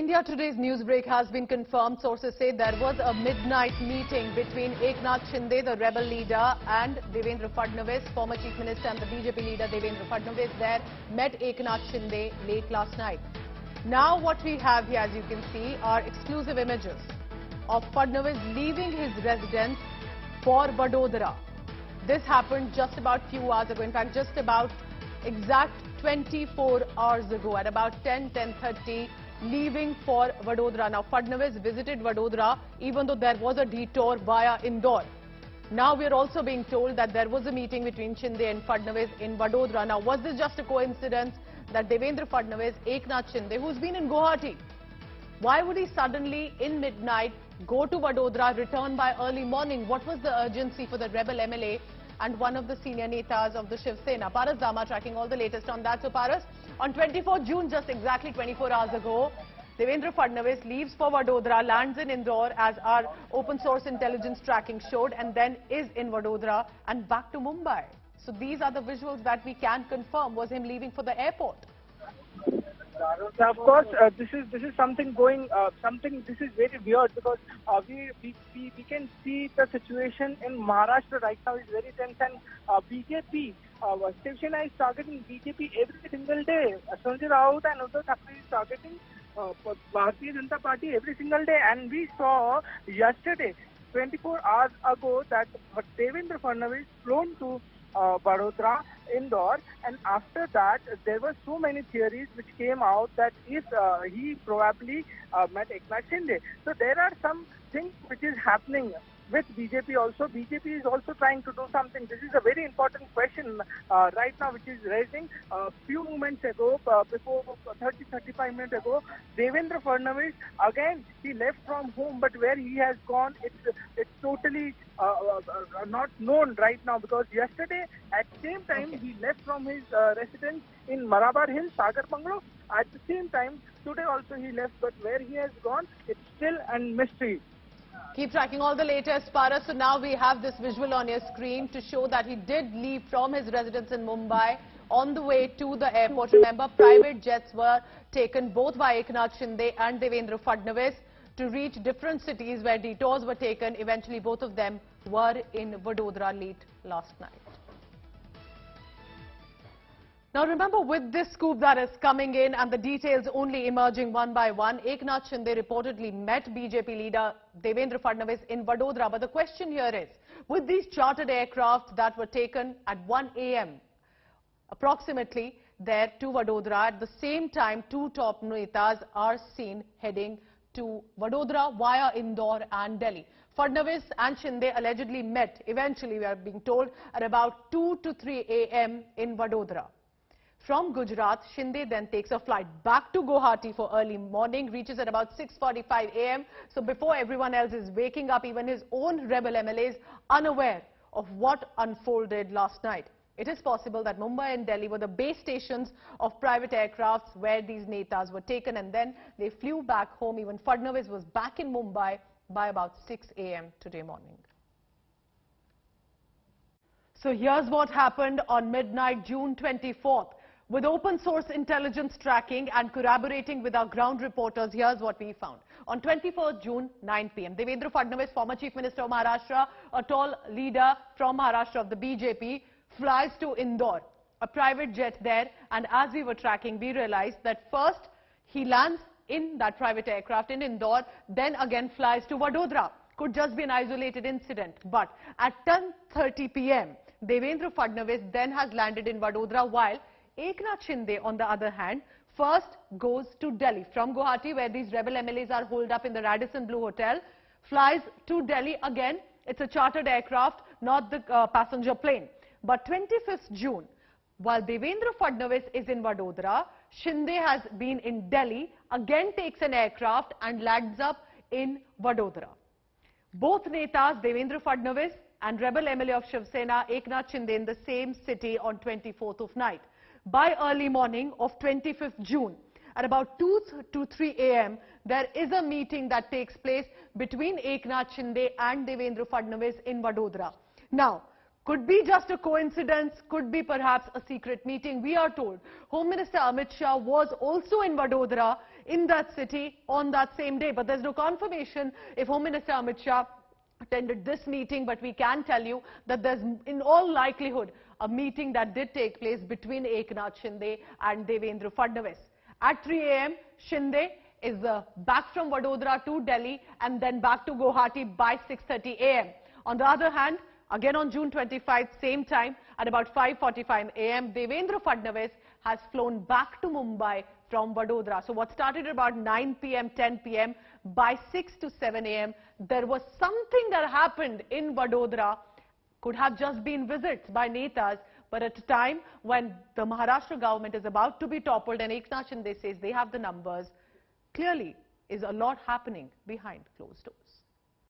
India Today's news break has been confirmed. Sources say there was a midnight meeting between Eknath Shinde, the rebel leader, and Devendra Fadnavis, former Chief Minister, and the BJP leader Devendra Fadnavis there met Eknath Shinde late last night. Now what we have here, as you can see, are exclusive images of Fadnavis leaving his residence for Vadodara. This happened just about few hours ago. In fact, just about exact 24 hours ago at about 10:30, leaving for Vadodara. Now, Fadnavis visited Vadodara even though there was a detour via Indore. Now, we are also being told that there was a meeting between Shinde and Fadnavis in Vadodara. Now, was this just a coincidence that Devendra Fadnavis, Eknath Shinde, who's been in Guwahati, why would he suddenly in midnight go to Vadodara, return by early morning? What was the urgency for the rebel MLA and one of the senior netas of the Shiv Sena? Paras Dama tracking all the latest on that. So Paras, on 24 June, just exactly 24 hours ago, Devendra Fadnavis leaves for Vadodara, lands in Indore as our open source intelligence tracking showed, and then is in Vadodara and back to Mumbai. So these are the visuals that we can confirm was him leaving for the airport. Of course, this is something going. This is very weird because we can see the situation in Maharashtra right now is very tense, and BJP, Shiv Sena is targeting BJP every single day. Sanjay Raut and Uddhav Thackeray is targeting Bharatiya Janata Party every single day, and we saw yesterday, 24 hours ago, that Devendra Fadnavis flown to Vadodara, Indore, and after that there were so many theories which came out that if he probably met Eknath Shinde. So there are some things which is happening with BJP also. BJP is also trying to do something. This is a very important question right now which is raising. A few moments ago, before 30-35 minutes ago, Devendra Fadnavis, again, he left from home, but where he has gone, it's totally not known right now, because yesterday at the same time he left from his residence in Marabar Hills, Sagar Bungalow. At the same time, today also he left, but where he has gone, it's still a mystery. Keep tracking all the latest, Paras. So now we have this visual on your screen to show that he did leave from his residence in Mumbai on the way to the airport. Remember, private jets were taken both by Eknath Shinde and Devendra Fadnavis to reach different cities where detours were taken. Eventually, both of them were in Vadodara late last night. Now remember, with this scoop that is coming in and the details only emerging one by one, Eknath Shinde reportedly met BJP leader Devendra Fadnavis in Vadodara. But the question here is, with these chartered aircraft that were taken at 1 a.m. approximately there to Vadodara, at the same time two top netas are seen heading to Vadodara via Indore and Delhi. Fadnavis and Shinde allegedly met, eventually we are being told, at about 2 to 3 a.m. in Vadodara. From Gujarat, Shinde then takes a flight back to Guwahati for early morning, reaches at about 6:45 a.m. So before everyone else is waking up, even his own rebel MLAs unaware of what unfolded last night. It is possible that Mumbai and Delhi were the base stations of private aircrafts where these netas were taken, and then they flew back home. Even Fadnavis was back in Mumbai by about 6 a.m. today morning. So here's what happened on midnight, June 24th. With open source intelligence tracking and corroborating with our ground reporters, here's what we found. On 24th June, 9 p.m., Devendra Fadnavis, former Chief Minister of Maharashtra, a tall leader from Maharashtra of the BJP, flies to Indore, a private jet there. And as we were tracking, we realized that first he lands in that private aircraft in Indore, then again flies to Vadodara. Could just be an isolated incident. But at 10:30 p.m., Devendra Fadnavis then has landed in Vadodara, while Eknath Shinde, on the other hand, first goes to Delhi from Guwahati, where these rebel MLAs are holed up in the Radisson Blu Hotel, flies to Delhi again. It's a chartered aircraft, not the passenger plane. But 25th June, while Devendra Fadnavis is in Vadodara, Shinde has been in Delhi, again takes an aircraft and lands up in Vadodara. Both netas, Devendra Fadnavis and rebel MLA of Shiv Sena, Eknath Shinde, in the same city on 24th of night. By early morning of 25th June, at about 2 to 3 a.m., there is a meeting that takes place between Eknath Shinde and Devendra Fadnavis in Vadodara. Now, Could be just a coincidence, could be perhaps a secret meeting. We are told Home Minister Amit Shah was also in Vadodara in that city on that same day. But there's no confirmation if Home Minister Amit Shah attended this meeting, but we can tell you that there's in all likelihood a meeting that did take place between Eknath Shinde and Devendra Fadnavis. At 3 a.m., Shinde is back from Vadodara to Delhi and then back to Guwahati by 6:30 a.m. On the other hand, again on June 25, same time, at about 5:45 a.m., Devendra Fadnavis has flown back to Mumbai from Vadodara. So what started at about 9 p.m., 10 p.m., by 6 to 7 a.m., there was something that happened in Vadodara. Could have just been visits by netas, but at a time when the Maharashtra government is about to be toppled and Eknath Shinde says they have the numbers, clearly is a lot happening behind closed doors.